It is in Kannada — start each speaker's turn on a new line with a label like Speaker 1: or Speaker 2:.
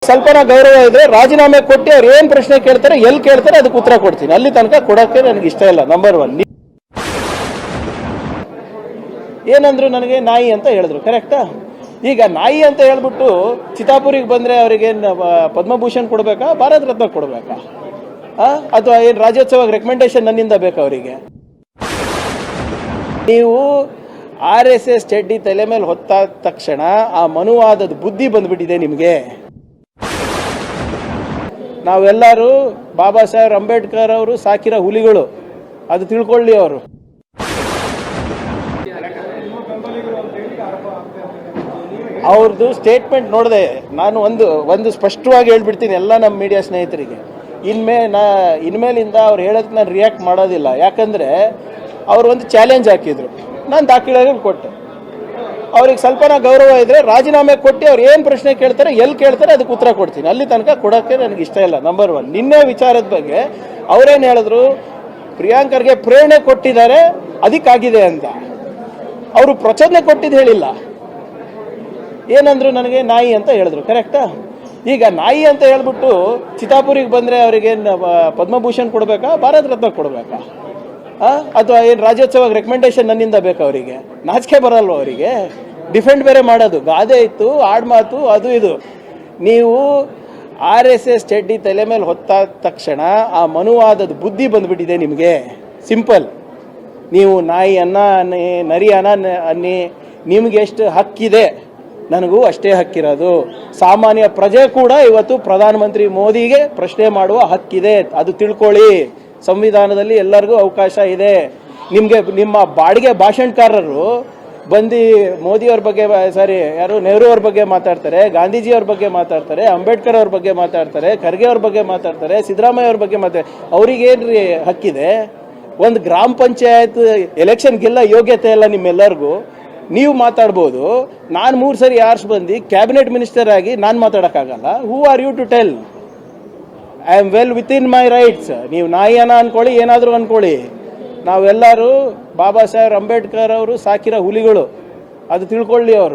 Speaker 1: ಸ್ವಲ್ಪನ ಗೌರವ ಇದ್ರೆ ರಾಜೀನಾಮೆ ಕೊಟ್ಟು ಅವ್ರು ಏನ್ ಪ್ರಶ್ನೆ ಕೇಳ್ತಾರೆ ಎಲ್ಲಿ ಕೇಳ್ತಾರೆ ಅದಕ್ಕೆ ಉತ್ತರ ಕೊಡ್ತೀನಿ. ಅಲ್ಲಿ ತನಕ ಕೊಡೋಕ್ಕೆ ನನಗೆ ಇಷ್ಟ ಇಲ್ಲ. ನಂಬರ್ 1 ಏನಂದ್ರು ನನಗೆ ನಾಯಿ ಅಂತ ಹೇಳಿದ್ರು. ಕರೆಕ್ಟಾ? ಈಗ ನಾಯಿ ಅಂತ ಹೇಳ್ಬಿಟ್ಟು ಚಿತ್ತಾಪುರಿಗೆ ಬಂದ್ರೆ ಅವರಿಗೆ ಪದ್ಮಭೂಷಣ್ ಕೊಡ್ಬೇಕಾ, ಭಾರತ ರತ್ನ ಕೊಡ್ಬೇಕಾ, ಅಥವಾ ಏನು ರಾಜ್ಯೋತ್ಸವ ರೆಕಮೆಂಡೇಶನ್ ನನ್ನಿಂದ ಬೇಕಾ ಅವರಿಗೆ? ನೀವು RSS ಚಡ್ಡಿ ತಲೆ ಮೇಲೆ ಹೊತ್ತಾದ ತಕ್ಷಣ ಆ ಮನುವಾದದ ಬುದ್ಧಿ ಬಂದ್ಬಿಟ್ಟಿದೆ ನಿಮಗೆ. ನಾವೆಲ್ಲರೂ ಬಾಬಾ ಸಾಹೇಬ್ ಅಂಬೇಡ್ಕರ್ ಅವರು ಸಾಕಿರೋ ಹುಲಿಗಳು, ಅದು ತಿಳ್ಕೊಳ್ಳಿ ಅವರು. ಅವ್ರದ್ದು ಸ್ಟೇಟ್ಮೆಂಟ್ ನೋಡಿದೆ ನಾನು. ಒಂದು ಸ್ಪಷ್ಟವಾಗಿ ಹೇಳ್ಬಿಡ್ತೀನಿ ಎಲ್ಲ ನಮ್ಮ ಮೀಡಿಯಾ ಸ್ನೇಹಿತರಿಗೆ, ಇನ್ಮೇಲಿಂದ ಅವ್ರು ಹೇಳೋದಕ್ಕೆ ನಾನು ರಿಯಾಕ್ಟ್ ಮಾಡೋದಿಲ್ಲ. ಯಾಕಂದರೆ ಅವರು ಒಂದು ಚಾಲೆಂಜ್ ಹಾಕಿದ್ರು, ನಾನು ದಾಖಲೆಗಳು ಕೊಟ್ಟೆ. ಅವ್ರಿಗೆ ಸ್ವಲ್ಪನ ಗೌರವ ಇದ್ದರೆ ರಾಜೀನಾಮೆ ಕೊಟ್ಟು ಅವ್ರು ಏನು ಪ್ರಶ್ನೆ ಕೇಳ್ತಾರೆ ಎಲ್ಲಿ ಕೇಳ್ತಾರೆ ಅದಕ್ಕೆ ಉತ್ತರ ಕೊಡ್ತೀನಿ. ಅಲ್ಲಿ ತನಕ ಕೊಡೋಕ್ಕೆ ನನಗೆ ಇಷ್ಟ ಇಲ್ಲ. ನಂಬರ್ 1 ನಿನ್ನೆ ವಿಚಾರದ ಬಗ್ಗೆ ಅವರೇನು ಹೇಳಿದ್ರು, ಪ್ರಿಯಾಂಕರ್ಗೆ ಪ್ರೇರಣೆ ಕೊಟ್ಟಿದ್ದಾರೆ ಅದಕ್ಕಾಗಿದೆ ಅಂತ. ಅವರು ಪ್ರಚೋದನೆ ಕೊಟ್ಟಿದ್ದು ಹೇಳಿಲ್ಲ. ಏನಂದ್ರು ನನಗೆ ನಾಯಿ ಅಂತ ಹೇಳಿದ್ರು. ಕರೆಕ್ಟಾ? ಈಗ ನಾಯಿ ಅಂತ ಹೇಳ್ಬಿಟ್ಟು ಚಿತ್ತಾಪುರಿಗೆ ಬಂದರೆ ಅವರಿಗೆ ಪದ್ಮಭೂಷಣ್ ಕೊಡಬೇಕಾ, ಭಾರತ ರತ್ನ ಕೊಡಬೇಕಾ, ಅಥವಾ ಏನು ರಾಜ್ಯೋತ್ಸವ ರೆಕಮೆಂಡೇಶನ್ ನನ್ನಿಂದ ಬೇಕಾ ಅವರಿಗೆ? ನಾಚಿಕೆ ಬರಲ್ವ ಅವರಿಗೆ? ಡಿಫೆಂಡ್ ಬೇರೆ ಮಾಡೋದು, ಗಾದೆ ಇತ್ತು, ಆಡ್ಮಾತು, ಅದು ಇದು. ನೀವು RSS ಚಡ್ಡಿ ತಲೆ ಮೇಲೆ ಹೊತ್ತಾದ ತಕ್ಷಣ ಆ ಮನುವಾದದ ಬುದ್ಧಿ ಬಂದ್ಬಿಟ್ಟಿದೆ ನಿಮಗೆ. ಸಿಂಪಲ್. ನೀವು ನಾಯಿ ಅನ್ನಿ, ನರಿ ಅನ್ನಿ, ನಿಮ್ಗೆ ಎಷ್ಟು ಹಕ್ಕಿದೆ ನನಗೂ ಅಷ್ಟೇ ಹಕ್ಕಿರೋದು. ಸಾಮಾನ್ಯ ಪ್ರಜೆ ಕೂಡ ಇವತ್ತು ಪ್ರಧಾನಮಂತ್ರಿ ಮೋದಿಗೆ ಪ್ರಶ್ನೆ ಮಾಡುವ ಹಕ್ಕಿದೆ, ಅದು ತಿಳ್ಕೊಳ್ಳಿ. ಸಂವಿಧಾನದಲ್ಲಿ ಎಲ್ಲರಿಗೂ ಅವಕಾಶ ಇದೆ. ನಿಮ್ಮ ಬಾಡಿಗೆ ಭಾಷಣಕಾರರು ಬಂದು ಮೋದಿಯವ್ರ ಬಗ್ಗೆ, ನೆಹರು ಅವ್ರ ಬಗ್ಗೆ ಮಾತಾಡ್ತಾರೆ, ಗಾಂಧೀಜಿಯವ್ರ ಬಗ್ಗೆ ಮಾತಾಡ್ತಾರೆ, ಅಂಬೇಡ್ಕರ್ ಅವ್ರ ಬಗ್ಗೆ ಮಾತಾಡ್ತಾರೆ, ಖರ್ಗೆ ಅವ್ರ ಬಗ್ಗೆ ಮಾತಾಡ್ತಾರೆ, ಸಿದ್ದರಾಮಯ್ಯ ಅವ್ರ ಬಗ್ಗೆ ಮಾತಾಡ್ತಾರೆ. ಅವ್ರಿಗೇನ್ರಿ ಹಕ್ಕಿದೆ? ಒಂದು ಗ್ರಾಮ ಪಂಚಾಯತ್ ಎಲೆಕ್ಷನ್ ಗೆಲ್ಲ ಯೋಗ್ಯತೆ ಇಲ್ಲ ನಿಮ್ಮೆಲ್ಲರಿಗೂ. ನೀವು ಮಾತಾಡ್ಬೋದು, ನಾನು 3 ಸರಿ ಆರ್ಸ್ ಬಂದು ಕ್ಯಾಬಿನೆಟ್ ಮಿನಿಸ್ಟರ್ ಆಗಿ ನಾನು ಮಾತಾಡೋಕ್ಕಾಗಲ್ಲ. Who are you to tell? I am well within my rights. ನೀವು ನಾಯಿಯನ್ನ ಅನ್ಕೊಳ್ಳಿ, ಏನಾದರೂ ಅನ್ಕೊಳ್ಳಿ. ನಾವೆಲ್ಲರೂ ಬಾಬಾ ಸಾಹೇಬ್ ಅಂಬೇಡ್ಕರ್ ಅವರು ಸಾಕಿರೋ ಹುಲಿಗಳು, ಅದು ತಿಳ್ಕೊಳ್ಳಿ ಅವರು.